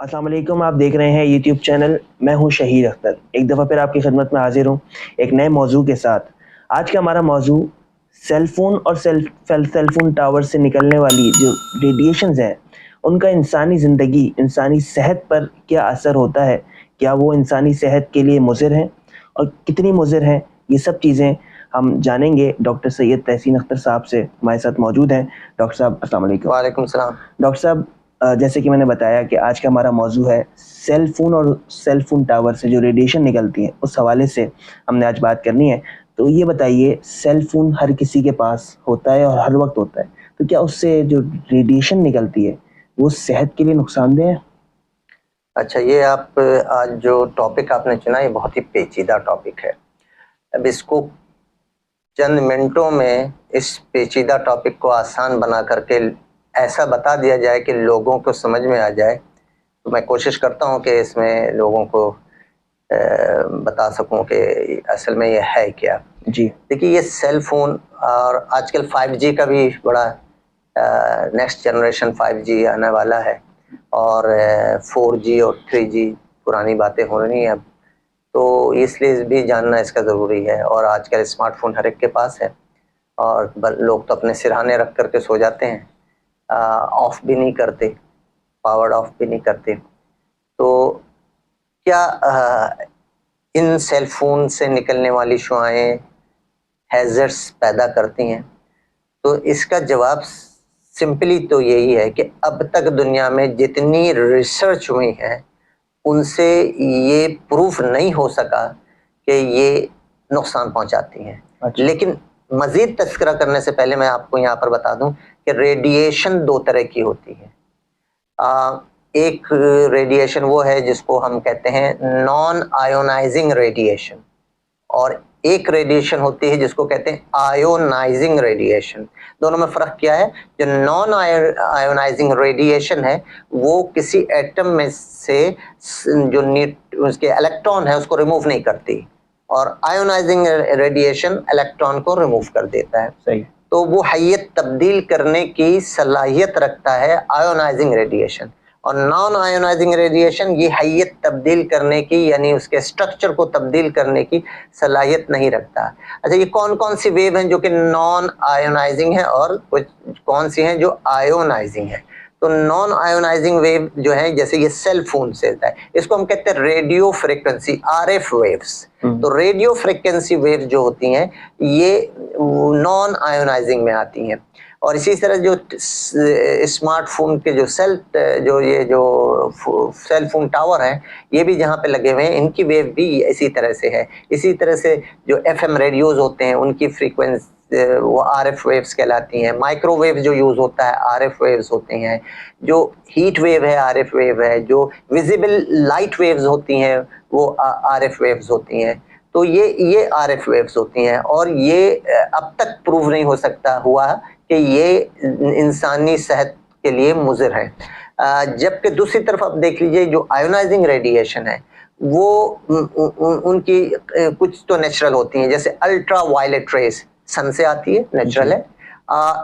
अस्सलाम वालेकुम। आप देख रहे हैं यूट्यूब चैनल। मैं हूं शहीद अख्तर। एक दफ़ा फिर आपकी खिदमत में हाजिर हूं एक नए मौजू के साथ। आज का हमारा मौजू सेल फ़ोन और सेल फ़ोन टावर से निकलने वाली जो रेडिएशंस हैं, उनका इंसानी ज़िंदगी, इंसानी सेहत पर क्या असर होता है? क्या वो इंसानी सेहत के लिए मुज़िर हैं और कितनी मुज़िर हैं? ये सब चीज़ें हम जानेंगे डॉक्टर सैयद तहसीन अख्तर साहब से। हमारे साथ मौजूद हैं। डॉक्टर साहब अस्सलाम वालेकुम। वालेकुम सलाम। डॉक्टर साहब, जैसे कि मैंने बताया कि आज का हमारा मौजू है सेल फ़ोन और सेल फ़ोन टावर से जो रेडिएशन निकलती है, उस हवाले से हमने आज बात करनी है। तो ये बताइए, सेल फ़ोन हर किसी के पास होता है और हर वक़्त होता है, तो क्या उससे जो रेडिएशन निकलती है, वो सेहत के लिए नुकसानदेह है? अच्छा, ये आप आज जो टॉपिक आपने चुना ये बहुत ही पेचीदा टॉपिक है। अब इसको चंद मिनटों में इस पेचीदा टॉपिक को आसान बना करके ऐसा बता दिया जाए कि लोगों को समझ में आ जाए, तो मैं कोशिश करता हूँ कि इसमें लोगों को बता सकूँ कि असल में ये है क्या। जी। देखिए, ये सेल फ़ोन और आजकल 5G का भी बड़ा नेक्स्ट जनरेशन 5G आने वाला है और 4G और 3G पुरानी बातें हो रही हैं अब, तो इसलिए भी जानना इसका ज़रूरी है। और आजकल स्मार्टफ़ोन हर एक के पास है और लोग तो अपने सिरहाने रख कर के सो जाते हैं, ऑफ भी नहीं करते, पावर्ड ऑफ भी नहीं करते। तो क्या इन सेल फ़ोन से निकलने वाली शुआएँ हैज़र्ड्स पैदा करती हैं? तो इसका जवाब सिंपली तो यही है कि अब तक दुनिया में जितनी रिसर्च हुई है उनसे ये प्रूफ नहीं हो सका कि ये नुकसान पहुंचाती हैं। अच्छा। लेकिन मजीद तस्करा करने से पहले मैं आपको यहाँ पर बता दूं कि रेडिएशन दो तरह की होती है। एक रेडिएशन वो है जिसको हम कहते हैं नॉन आयोनाइजिंग रेडिएशन, और एक रेडिएशन होती है जिसको कहते हैं आयोनाइजिंग रेडिएशन। दोनों में फर्क क्या है? जो नॉन आयोनाइजिंग रेडिएशन है वो किसी एटम में से जो उसके इलेक्ट्रॉन है उसको रिमूव नहीं करती, और आयोनाइजिंग रेडिएशन इलेक्ट्रॉन को रिमूव कर देता है। सही। तो वो हैयत तब्दील करने की सलाहियत रखता है आयोनाइजिंग रेडिएशन, और नॉन आयोनाइजिंग रेडिएशन ये हैयत तब्दील करने की यानी उसके स्ट्रक्चर को तब्दील करने की सलाहियत नहीं रखता। अच्छा, ये कौन कौन सी वेव हैं जो कि नॉन आयोनाइजिंग है और कुछ कौन सी हैं जो आयोनाइजिंग है? तो नॉन आयोनाइजिंग वेव जो है, जैसे ये सेल फोन से होता है, इसको हम कहते हैं रेडियो फ्रिक्वेंसी, RF वेव्स। तो रेडियो फ्रिक्वेंसी वेव जो होती हैं ये नॉन आयोनाइजिंग में आती हैं। और इसी तरह जो स्मार्टफोन के जो सेल फोन टावर हैं, ये भी जहाँ पे लगे हुए हैं, इनकी वेव भी इसी तरह से है। इसी तरह से जो FM रेडियोज होते हैं उनकी फ्रीक्वेंसी वो RF वेव्स कहलाती हैं। माइक्रोवेव जो यूज होता है RF वेव्स होते हैं। जो हीट वेव है RF वेव है। जो विजिबल लाइट वेव्स होती हैं वो RF वेव्स होती हैं। तो ये RF वेव्स होती हैं, और ये अब तक प्रूव नहीं हो सकता हुआ कि ये इंसानी सेहत के लिए मुज़िर है। जबकि दूसरी तरफ आप देख लीजिए, जो आयोनाइजिंग रेडिएशन है वो उनकी कुछ तो नेचुरल होती हैं, जैसे अल्ट्रा वायलेट रेस सन से आती है, नेचुरल है।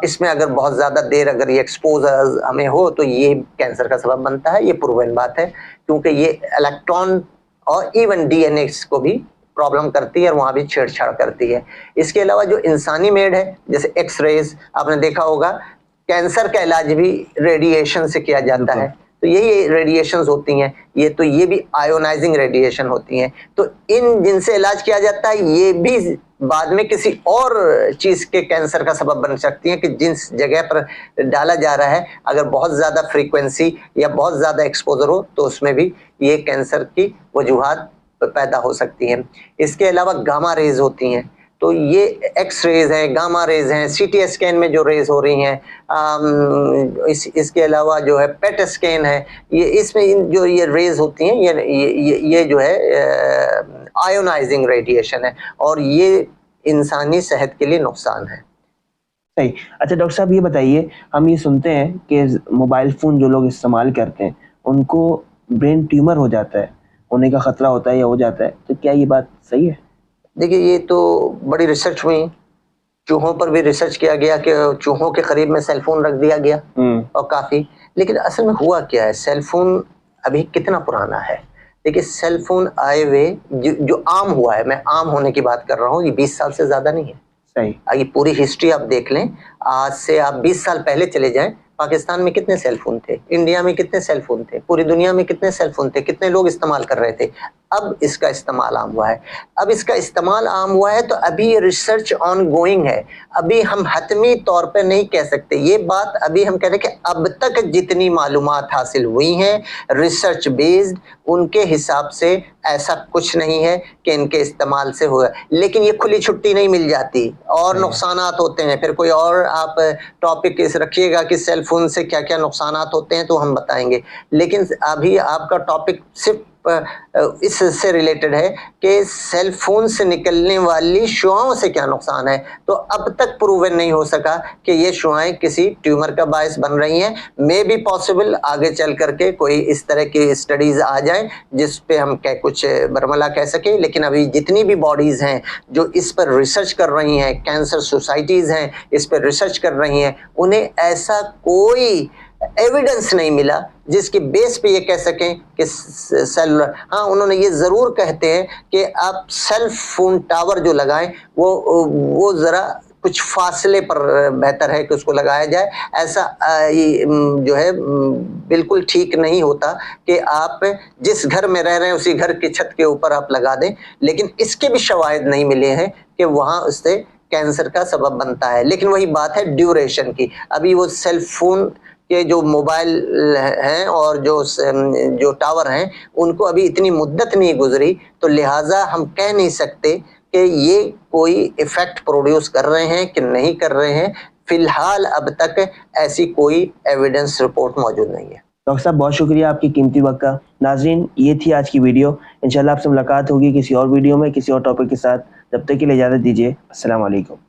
इसमें अगर बहुत ज्यादा देर अगर ये एक्सपोजर हमें हो तो ये कैंसर का सबब बनता है, ये प्रूवन बात है, क्योंकि ये इलेक्ट्रॉन और इवन DNA को भी प्रॉब्लम करती है और वहां भी छेड़छाड़ करती है। इसके अलावा जो इंसानी मेड है, जैसे एक्स-रेज, आपने देखा होगा कैंसर का इलाज भी रेडिएशन से किया जाता है, तो यही रेडिएशंस होती हैं। ये भी आयोनाइजिंग रेडिएशन होती हैं। तो इन जिनसे इलाज किया जाता है ये भी बाद में किसी और चीज के कैंसर का सबब बन सकती है, कि जिस जगह पर डाला जा रहा है अगर बहुत ज्यादा फ्रीक्वेंसी या बहुत ज्यादा एक्सपोजर हो तो उसमें भी ये कैंसर की वजूहात पैदा हो सकती हैं। इसके अलावा गामा रेज होती हैं, तो ये एक्स रेज हैं, गामा रेज हैं, CT स्कैन में जो रेज हो रही हैं, इसके अलावा जो है पेट स्कैन है, ये इसमें जो ये रेज होती हैं ये जो है आयोनाइजिंग रेडिएशन है, और ये इंसानी सेहत के लिए नुकसान है। सही। अच्छा डॉक्टर साहब, ये बताइए, हम ये सुनते हैं कि मोबाइल फ़ोन जो लोग इस्तेमाल करते हैं, उनको ब्रेन ट्यूमर हो जाता है, होने का खतरा होता है या हो जाता है, तो क्या ये बात सही है? देखिए, ये तो बड़ी रिसर्च हुई, चूहों पर भी रिसर्च किया गया कि चूहों के करीब में सेल फोन रख दिया गया और काफी, लेकिन असल में हुआ क्या है, सेल फोन अभी कितना पुराना है। देखिए सेल फोन आए हुए जो आम हुआ है, मैं आम होने की बात कर रहा हूँ, ये 20 साल से ज्यादा नहीं है। सही। ये पूरी हिस्ट्री आप देख लें, आज से आप 20 साल पहले चले जाएं, पाकिस्तान में कितने सेल फोन थे, इंडिया में कितने सेल फोन थे, पूरी दुनिया में कितने सेल फोन थे, कितने लोग इस्तेमाल कर रहे थे। अब इसका इस्तेमाल आम हुआ है। अब इसका इस्तेमाल आम हुआ है तो अभी ये रिसर्च ऑन गोइंग है। अभी हम हतमी तौर पे नहीं कह सकते ये बात। अभी हम कह रहे हैं कि अब तक जितनी मालूमात हासिल हुई हैं रिसर्च बेस्ड, उनके हिसाब से ऐसा कुछ नहीं है कि इनके इस्तेमाल से हुआ। लेकिन ये खुली छुट्टी नहीं मिल जाती और नुकसानात होते हैं। फिर कोई और आप टॉपिक इस रखिएगा कि सेल फोन से क्या क्या नुकसानात होते हैं तो हम बताएंगे। लेकिन अभी आपका टॉपिक सिर्फ इससे रिलेटेड है कि सेल फोन से निकलने वाली शुआओं से क्या नुकसान है। तो अब तक प्रूवन नहीं हो सका कि ये शुआएं किसी ट्यूमर का बायस बन रही हैं। मे बी पॉसिबल आगे चल करके कोई इस तरह की स्टडीज आ जाए जिस पे हम कुछ बरमला कह सके। लेकिन अभी जितनी भी बॉडीज हैं जो इस पर रिसर्च कर रही हैं, कैंसर सोसाइटीज हैं इस पर रिसर्च कर रही हैं, उन्हें ऐसा कोई एविडेंस नहीं मिला जिसके बेस पे ये कह सकें कि सेलुलर। हाँ, उन्होंने ये जरूर कहते हैं कि आप सेल फोन टावर जो लगाएं वो जरा कुछ फासले पर बेहतर है कि उसको लगाया जाए। ऐसा जो है बिल्कुल ठीक नहीं होता कि आप जिस घर में रह रहे हैं उसी घर की छत के ऊपर आप लगा दें। लेकिन इसके भी शवाहिद नहीं मिले हैं कि वहां उससे कैंसर का सबब बनता है। लेकिन वही बात है ड्यूरेशन की। अभी वो सेल फोन के जो मोबाइल हैं और जो टावर हैं उनको अभी इतनी मुद्दत नहीं गुजरी, तो लिहाजा हम कह नहीं सकते कि ये कोई इफेक्ट प्रोड्यूस कर रहे हैं कि नहीं कर रहे हैं। फिलहाल अब तक ऐसी कोई एविडेंस रिपोर्ट मौजूद नहीं है। डॉक्टर साहब बहुत शुक्रिया आपकी कीमती वक्त का। नाज़रीन ये थी आज की वीडियो। इंशाल्लाह आपसे मुलाकात होगी किसी और वीडियो में किसी और टॉपिक के साथ। तब तक के लिए इजाज़त दीजिए। अस्सलाम वालेकुम।